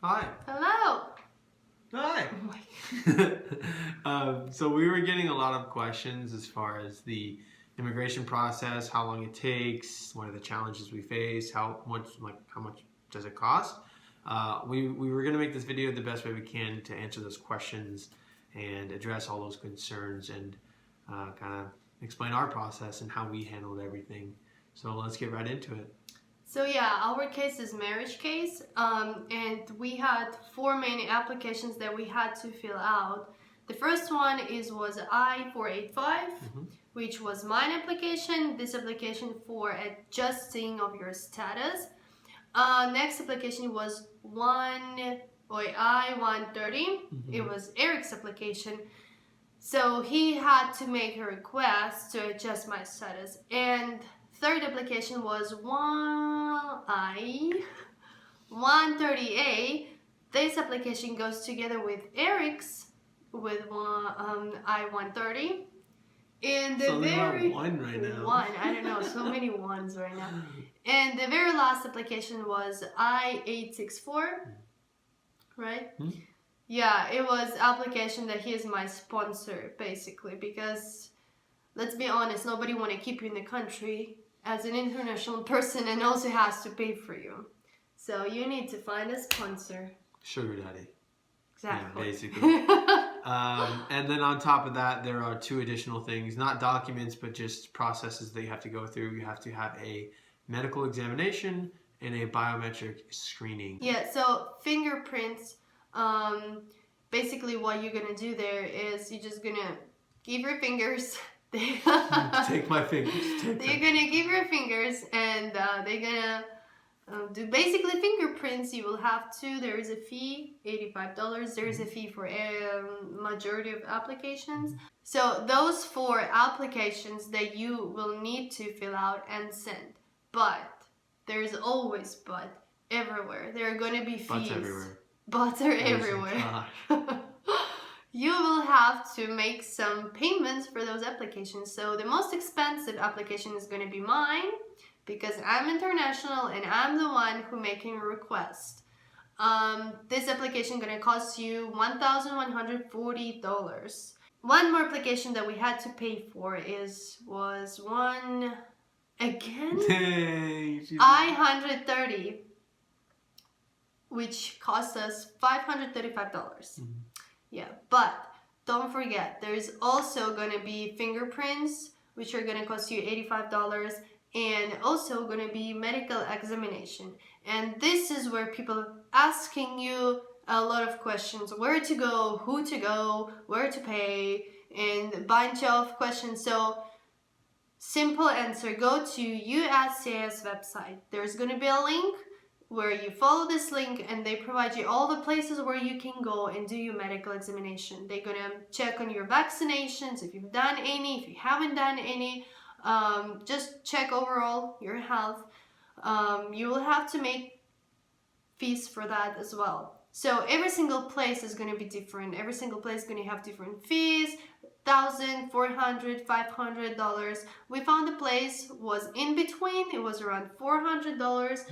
Hi. Hello. Hi. So we were getting a lot of questions as far as the immigration process, how long it takes, what are the challenges we face, how much does it cost? We were going to make this video the best way we can to answer those questions and address all those concerns and kind of explain our process and how we handled everything. So let's get right into it. So yeah, our case is marriage case, and we had 4 main applications that we had to fill out. The first one was I-485, which was mine application. This application for adjusting of your status. Next application was I-130. It was Eric's application. So he had to make a request to adjust my status. And third application was I-130A. This application goes together with Eric's with I-130. And so very one right now. One, I don't know, so many ones right now. And the very last application was I-864, right? Yeah, it was application that he is my sponsor, basically, because let's be honest, nobody want to keep you in the country as an international person and also has to pay for you. So you need to find a sponsor. Sugar daddy. Exactly. Yeah, basically. And then on top of that, there are 2 additional things, not documents, but just processes that you have to go through. You have to have a medical examination and a biometric screening. Yeah, so fingerprints. Basically what you're gonna do there is you're just gonna give your fingers. Take my fingers. They're gonna give your fingers, and they're gonna do basically fingerprints. You will have to. There is a fee, $85. There is a fee for a majority of applications. So those 4 applications that you will need to fill out and send. But there's always but everywhere. There are gonna be fees. Butts everywhere. Butts are everywhere. You will have to make some payments for those applications. So the most expensive application is going to be mine because I'm international and I'm the one who making a request. This application going to cost you $1,140. One more application that we had to pay for was one again I-130, which cost us $535. Yeah, but don't forget, there's also going to be fingerprints, which are going to cost you $85, and also going to be medical examination. And this is where people asking you a lot of questions: where to go, who to go, where to pay, and a bunch of questions. So simple answer: go to USCIS website. There's going to be a link where you follow this link and they provide you all the places where you can go and do your medical examination. They're gonna check on your vaccinations, if you've done any, if you haven't done any, just check overall your health. You will have to make fees for that as well. So every single place is gonna be different. Every single place is gonna have different fees. $1,000, $400, $500. We found the place was in between. It was around $400.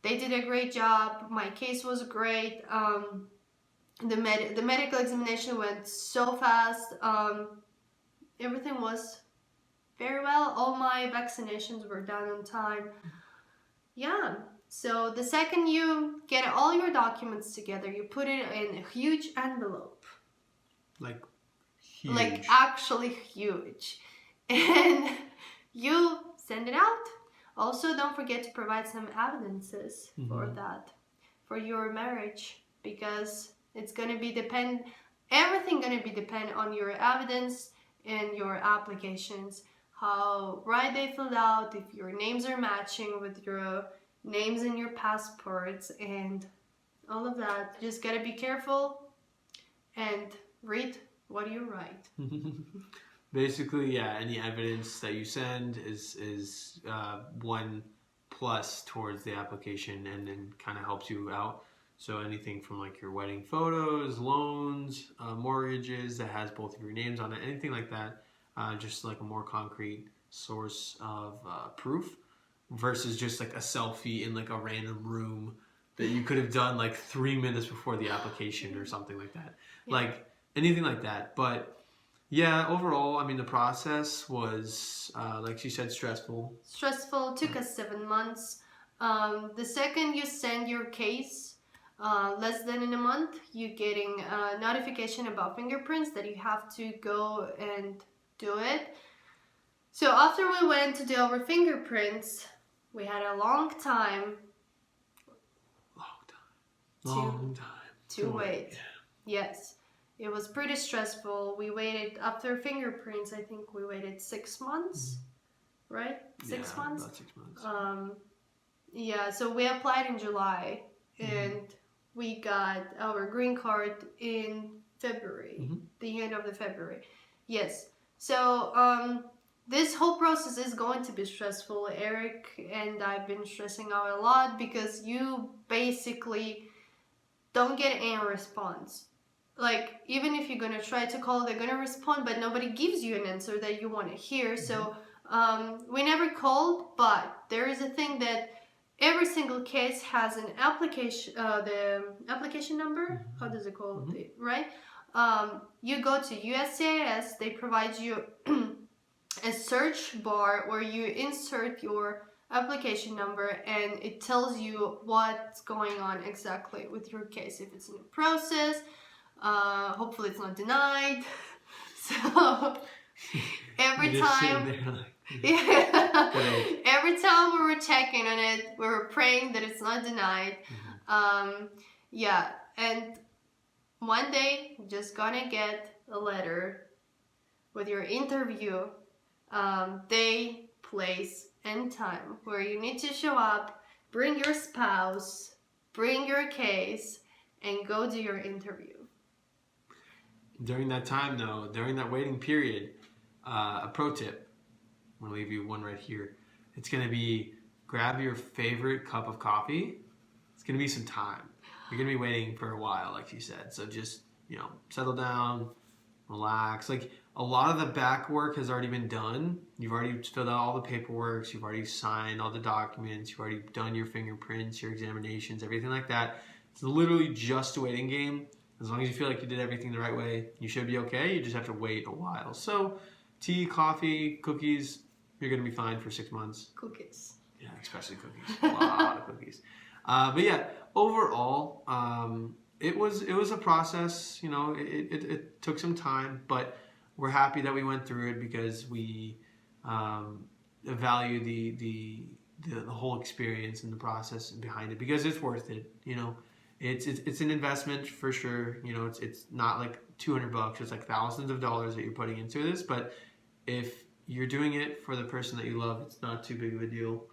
They did a great job. My case was great. The medical examination went so fast. Everything was very well. All my vaccinations were done on time. Yeah. So the second you get all your documents together, you put it in a huge envelope. Like huge. Like actually huge. And you send it out. Also, don't forget to provide some evidences for that, for your marriage, because it's going to be everything going to be depend on your evidence and your applications, how right they filled out, if your names are matching with your names in your passports, and all of that. Just got to be careful and read what you write. Basically, yeah, any evidence that you send is one plus towards the application and then kind of helps you out. So anything from like your wedding photos, loans, mortgages that has both of your names on it, anything like that, just like a more concrete source of proof versus just like a selfie in like a random room that you could have done like 3 minutes before the application or something like that. Yeah. Like anything like that. But yeah, overall, I mean, the process was, like she said, stressful. Stressful, took us 7 months. The second you send your case, less than in a month, you're getting a notification about fingerprints that you have to go and do it. So after we went to do our fingerprints, we had a long time Long time. to wait. Yes. It was pretty stressful. We waited, after fingerprints, I think we waited 6 months, right? 6 months? About 6 months. Yeah, so we applied in July and we got our green card in February, the end of the February. Yes. So this whole process is going to be stressful. Eric and I've been stressing out a lot because you basically don't get any response. Like, even if you're gonna try to call, they're gonna respond, but nobody gives you an answer that you want to hear. So we never called, but there is a thing that every single case has an application, the application number. How does it called? Right? You go to USCIS. They provide you a search bar where you insert your application number and it tells you what's going on exactly with your case, if it's in the process. Hopefully it's not denied. So every time every time we were checking on it, we were praying that it's not denied. Yeah, and one day you're just gonna get a letter with your interview day, place, and time where you need to show up, bring your spouse, bring your case, and go do your interview. During that time, though, during that waiting period, a pro tip, I'm going to leave you one right here. It's going to be grab your favorite cup of coffee. It's going to be some time. You're going to be waiting for a while, like you said. So just, settle down, relax. Like, a lot of the back work has already been done. You've already filled out all the paperwork. You've already signed all the documents. You've already done your fingerprints, your examinations, everything like that. It's literally just a waiting game. As long as you feel like you did everything the right way, you should be okay. You just have to wait a while. So, tea, coffee, cookies, you're going to be fine for 6 months. Cookies. Yeah, especially cookies. A lot of cookies. But yeah, overall, it was a process. It took some time, but we're happy that we went through it because we value the whole experience and the process behind it because it's worth it. It's an investment for sure. It's not like $200. It's like thousands of dollars that you're putting into this. But if you're doing it for the person that you love, it's not too big of a deal.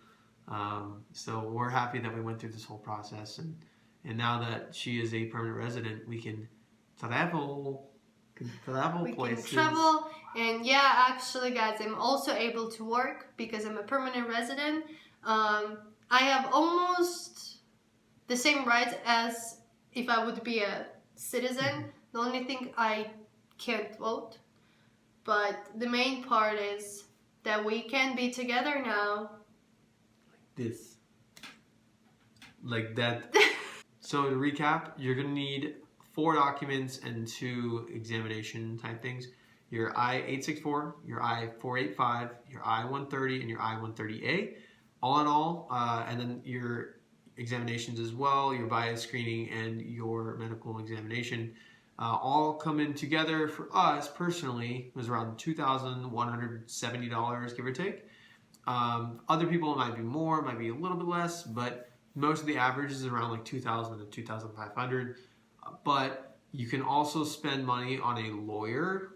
So we're happy that we went through this whole process, and now that she is a permanent resident, we can travel. We can travel, and yeah, actually, guys, I'm also able to work because I'm a permanent resident. I have almost the same rights as if I would be a citizen. The only thing I can't vote. But the main part is that we can be together now. Like that. So to recap, you're going to need 4 documents and 2 examination type things. Your I-864, your I-485, your I-130, and your I-130A. All in all, and then your examinations as well, your bias screening and your medical examination, all come in together for us personally was around $2,170, give or take. Other people, it might be more, it might be a little bit less, but most of the average is around like $2,000 to $2,500. But you can also spend money on a lawyer.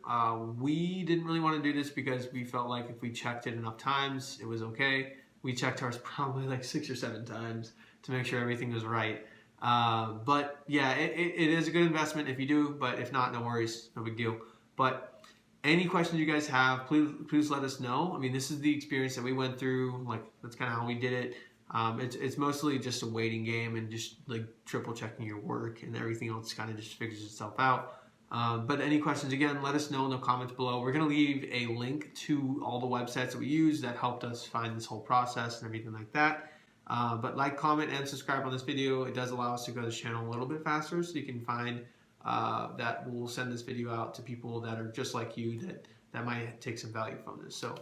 We didn't really want to do this because we felt like if we checked it enough times, it was okay. We checked ours probably like 6 or 7 times to make sure everything was right. But yeah, it is a good investment if you do, but if not, no worries, no big deal. But any questions you guys have, please let us know. I mean, this is the experience that we went through. Like, that's kind of how we did it. It's mostly just a waiting game and just like triple checking your work, and everything else kind of just figures itself out. But any questions, again, let us know in the comments below. We're going to leave a link to all the websites that we use that helped us find this whole process and everything like that. But like, comment, and subscribe on this video. It does allow us to grow this channel a little bit faster, so you can find that we'll send this video out to people that are just like you that might take some value from this. So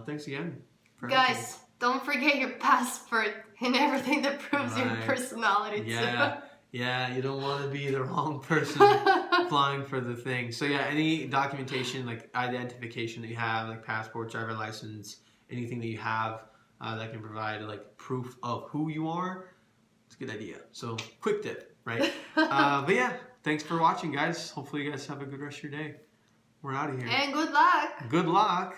thanks again. Guys, don't forget your passport and everything that proves your personality too. Yeah, you don't want to be the wrong person applying for the thing. So yeah, any documentation, like identification that you have, like passport, driver license, anything that you have that can provide like proof of who you are, it's a good idea. So quick tip, right? But yeah, thanks for watching, guys. Hopefully you guys have a good rest of your day. We're out of here. And good luck. Good luck.